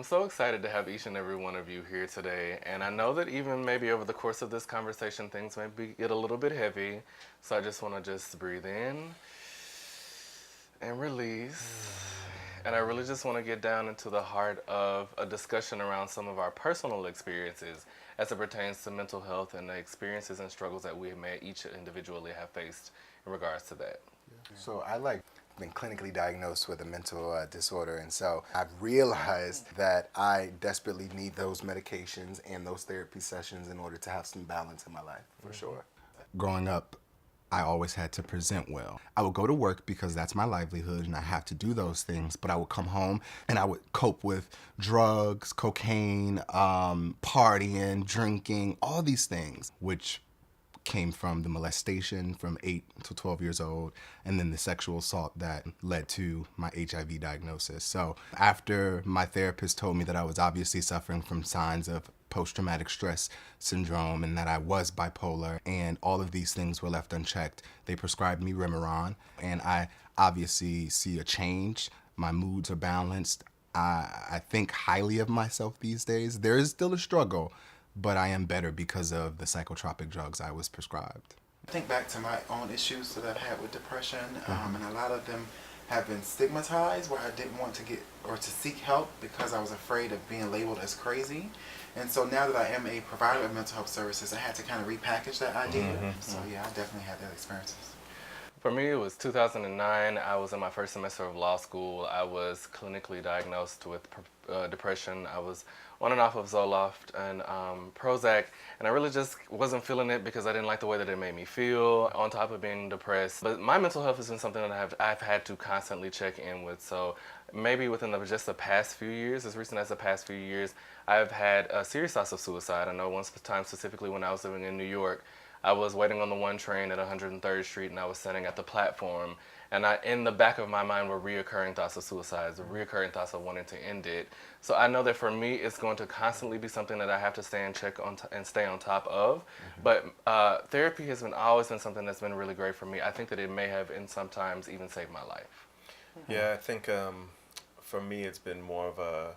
so excited to have each and every one of you here today. And I know that even maybe over the course of this conversation, things get a little bit heavy. So I just want to just breathe in and release. And I really just want to get down into the heart of a discussion around some of our personal experiences as it pertains to mental health and the experiences and struggles that we may each individually have faced in regards to that. So I been clinically diagnosed with a mental disorder, and so I've realized that I desperately need those medications and those therapy sessions in order to have some balance in my life, for sure. Growing up, I always had to present well. I would go to work because that's my livelihood and I have to do those things, but I would come home and I would cope with drugs, cocaine, partying, drinking, all these things, which came from the molestation from 8 to 12 years old, and then the sexual assault that led to my HIV diagnosis. So after my therapist told me that I was obviously suffering from signs of post-traumatic stress syndrome and that I was bipolar and all of these things were left unchecked, they prescribed me Remeron, and I obviously see a change. My moods are balanced. I think highly of myself these days. There is still a struggle, but I am better because of the psychotropic drugs I was prescribed. I think back to my own issues that I've had with depression, and a lot of them have been stigmatized, where I didn't want to get or to seek help because I was afraid of being labeled as crazy. And so now that I am a provider of mental health services, I had to kind of repackage that idea. So yeah, I definitely had that experiences. For me, it was 2009. I was in my first semester of law school. I was clinically diagnosed with depression. I was on and off of Zoloft and Prozac, and I really just wasn't feeling it because I didn't like the way that it made me feel, on top of being depressed. But my mental health has been something that I've had to constantly check in with. So maybe within just the past few years, as recent as the past few years, I've had serious thoughts of suicide. I know one time specifically when I was living in New York, I was waiting on the one train at 103rd Street, and I was sitting at the platform, and in the back of my mind were reoccurring thoughts of suicide, reoccurring thoughts of wanting to end it. So I know that for me, it's going to constantly be something that I have to stay and check on and stay on top of. But therapy has always been something that's been really great for me. I think that it may have, and sometimes even saved my life. Yeah, I think for me, it's been more of a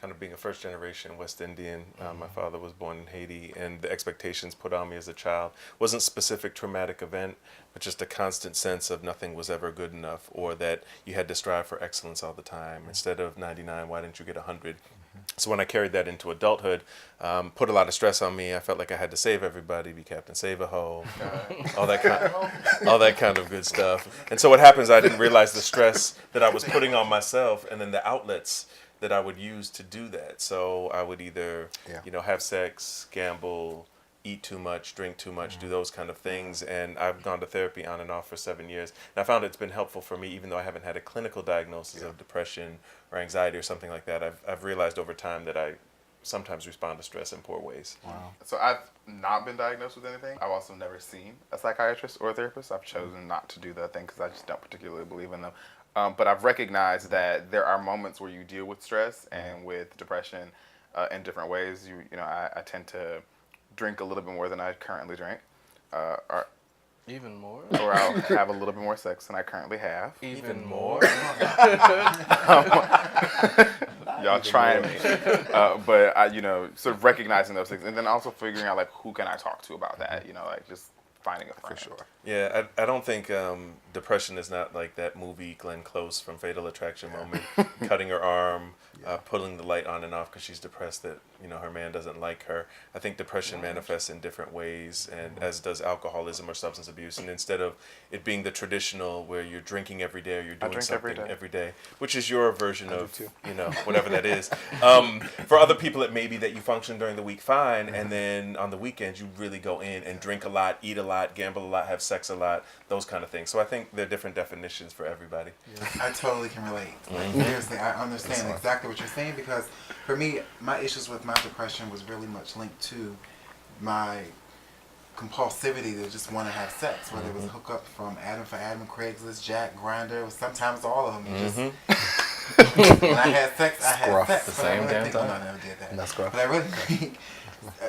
kind of being a first generation West Indian. My father was born in Haiti, and the expectations put on me as a child wasn't a specific traumatic event, but just a constant sense of nothing was ever good enough, or that you had to strive for excellence all the time. Instead of 99, why didn't you get 100? So when I carried that into adulthood, put a lot of stress on me. I felt like I had to save everybody, be Captain Save-A-Ho, all that kind of good stuff. And so what happens, I didn't realize the stress that I was putting on myself, and then the outlets that I would use to do that. So I would either, have sex, gamble, eat too much, drink too much, do those kind of things. And I've gone to therapy on and off for 7 years. And I found it's been helpful for me, even though I haven't had a clinical diagnosis of depression or anxiety or something like that. I've realized over time that I sometimes respond to stress in poor ways. Wow. So I've not been diagnosed with anything. I've also never seen a psychiatrist or a therapist. I've chosen not to do that thing because I just don't particularly believe in them. But I've recognized that there are moments where you deal with stress and with depression in different ways. I tend to drink a little bit more than I currently drink. Even more? Or I'll have a little bit more sex than I currently have. Even more? Y'all trying me. But I, sort of recognizing those things, and then also figuring out who can I talk to about that. Just finding a friend. For sure. Yeah, I don't think depression is not like that movie Glenn Close from Fatal Attraction moment, cutting her arm, pulling the light on and off because she's depressed that her man doesn't like her. I think depression manifests in different ways, and as does alcoholism or substance abuse. And instead of it being the traditional where you're drinking every day or you're doing something every day, which is your version of whatever that is. For other people, it may be that you function during the week fine, and then on the weekends you really go in and drink a lot, eat a lot, gamble a lot, have sex a lot, those kind of things. So I think there are different definitions for everybody. I totally can relate. Seriously, I understand exactly what you're saying, because for me, my issues with my depression was really much linked to my compulsivity to just want to have sex, whether it was hook up from Adam for Adam, Craigslist, Jack, Grindr, sometimes all of them. Just when I had sex, I had sex. The same damn time. No, I never did that. That's scruff. But I really think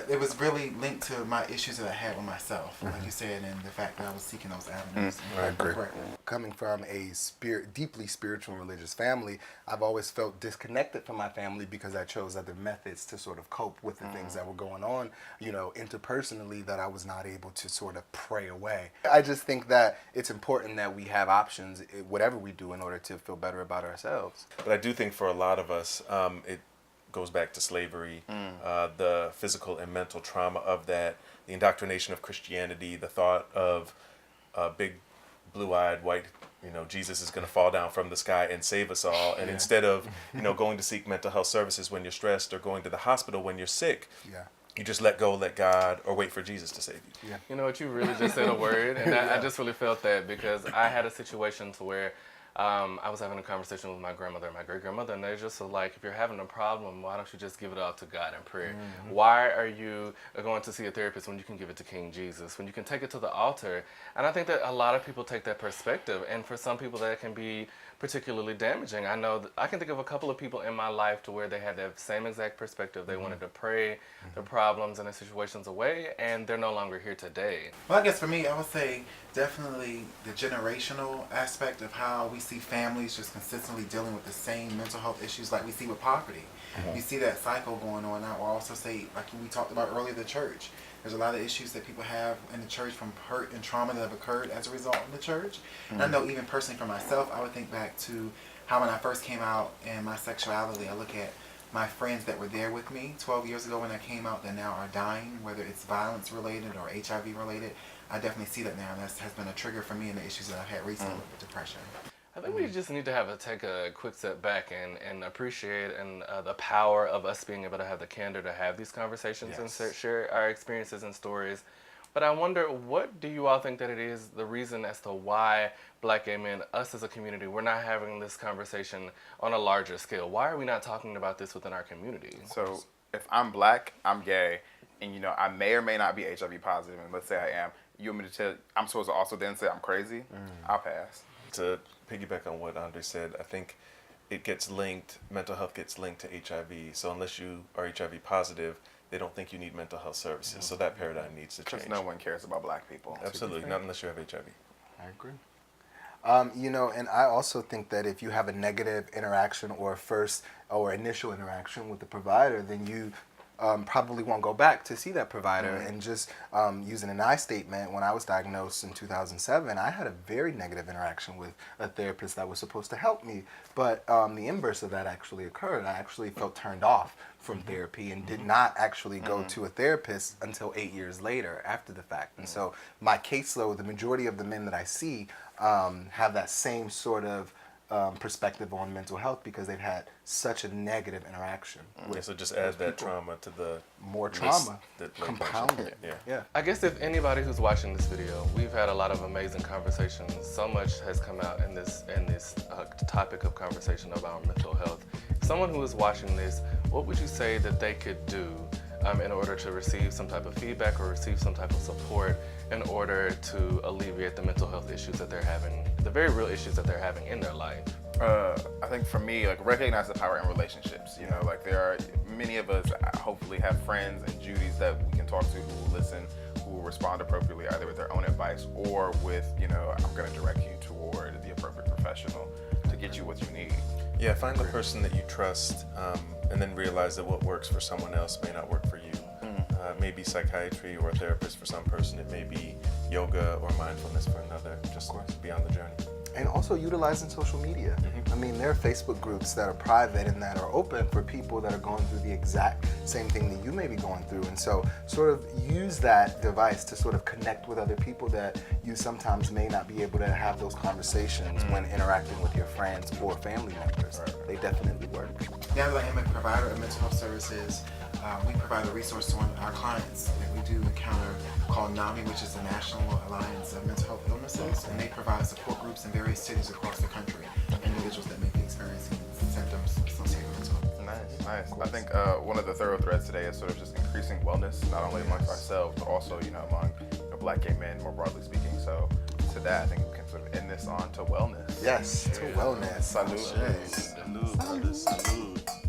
it was really linked to my issues that I had with myself, like you said, and the fact that I was seeking those avenues. I agree. Correct. Coming from a deeply spiritual and religious family, I've always felt disconnected from my family because I chose other methods to sort of cope with the things that were going on, interpersonally, that I was not able to sort of pray away. I just think that it's important that we have options, whatever we do, in order to feel better about ourselves. But I do think for a lot of us, it goes back to slavery, the physical and mental trauma of that, the indoctrination of Christianity, the thought of a big blue-eyed white, Jesus is going to fall down from the sky and save us all. And instead of, going to seek mental health services when you're stressed or going to the hospital when you're sick, you just let go, let God, or wait for Jesus to save you. Yeah. You know what, you really just said a word, and I just really felt that because I had a situation to where I was having a conversation with my grandmother and my great-grandmother, and they're just like, if you're having a problem, why don't you just give it all to God in prayer? Why are you going to see a therapist when you can give it to King Jesus, when you can take it to the altar? And I think that a lot of people take that perspective, and for some people that can be particularly damaging. I know I can think of a couple of people in my life to where they had that same exact perspective. They wanted to pray their problems and their situations away, and they're no longer here today. Well, I guess for me, I would say definitely the generational aspect of how we see families just consistently dealing with the same mental health issues like we see with poverty. You see that cycle going on. I will also say, like we talked about earlier, the church. There's a lot of issues that people have in the church from hurt and trauma that have occurred as a result of the church. And I know even personally for myself, I would think back to how when I first came out in my sexuality, I look at my friends that were there with me 12 years ago when I came out that now are dying, whether it's violence related or HIV related. I definitely see that now, and that has been a trigger for me in the issues that I've had recently with depression. I think we just need to take a quick step back and appreciate the power of us being able to have the candor to have these conversations and share our experiences and stories. But I wonder, what do you all think that it is, the reason as to why Black gay men, us as a community, we're not having this conversation on a larger scale? Why are we not talking about this within our community? So if I'm Black, I'm gay, and I may or may not be HIV positive, and let's say I am, you want me to tell, I'm supposed to also then say I'm crazy? I'll pass. To piggyback on what Andre said, I think it gets linked, mental health gets linked to HIV. So unless you are HIV positive, they don't think you need mental health services. So that paradigm needs to change. Because no one cares about Black people. Absolutely, not unless you have HIV. I agree. And I also think that if you have a negative interaction or initial interaction with the provider, then you probably won't go back to see that provider. And just using an I statement, when I was diagnosed in 2007, I had a very negative interaction with a therapist that was supposed to help me. But the inverse of that actually occurred. I actually felt turned off from therapy and did not actually go to a therapist until 8 years later after the fact. And so my caseload, the majority of the men that I see have that same sort of perspective on mental health because they've had such a negative interaction. So just add that trauma to the more trauma, that compounded. Yeah. I guess if anybody who's watching this video, we've had a lot of amazing conversations. So much has come out in this topic of conversation about mental health. Someone who is watching this, what would you say that they could do in order to receive some type of feedback or receive some type of support in order to alleviate the mental health issues that they're having, the very real issues that they're having in their life? I think for me, recognize the power in relationships. There are many of us hopefully have friends and Judys that we can talk to who will listen, who will respond appropriately, either with their own advice or with, I'm going to direct you toward the appropriate professional to get you what you need. Yeah, find the person that you trust, and then realize that what works for someone else may not work for you. It may be psychiatry or a therapist for some person. It may be yoga or mindfulness for another. Just be on the journey. And also utilizing social media. I mean, there are Facebook groups that are private and that are open for people that are going through the exact same thing that you may be going through. And so sort of use that device to sort of connect with other people that you sometimes may not be able to have those conversations when interacting with your friends or family members. They definitely work. Now that I am a provider of mental health services, we provide a resource to one of our clients that we do encounter called NAMI, which is the National Alliance of Mental Health Illnesses, and they provide support groups in various cities across the country, individuals that may be experiencing symptoms associated with mental health. Nice. I think one of the thorough threads today is sort of just increasing wellness, not only amongst ourselves, but also, among Black gay men, more broadly speaking. So to that, I think we can sort of end this on to wellness. Yes, to wellness. Salud. Salud, brothers, salud.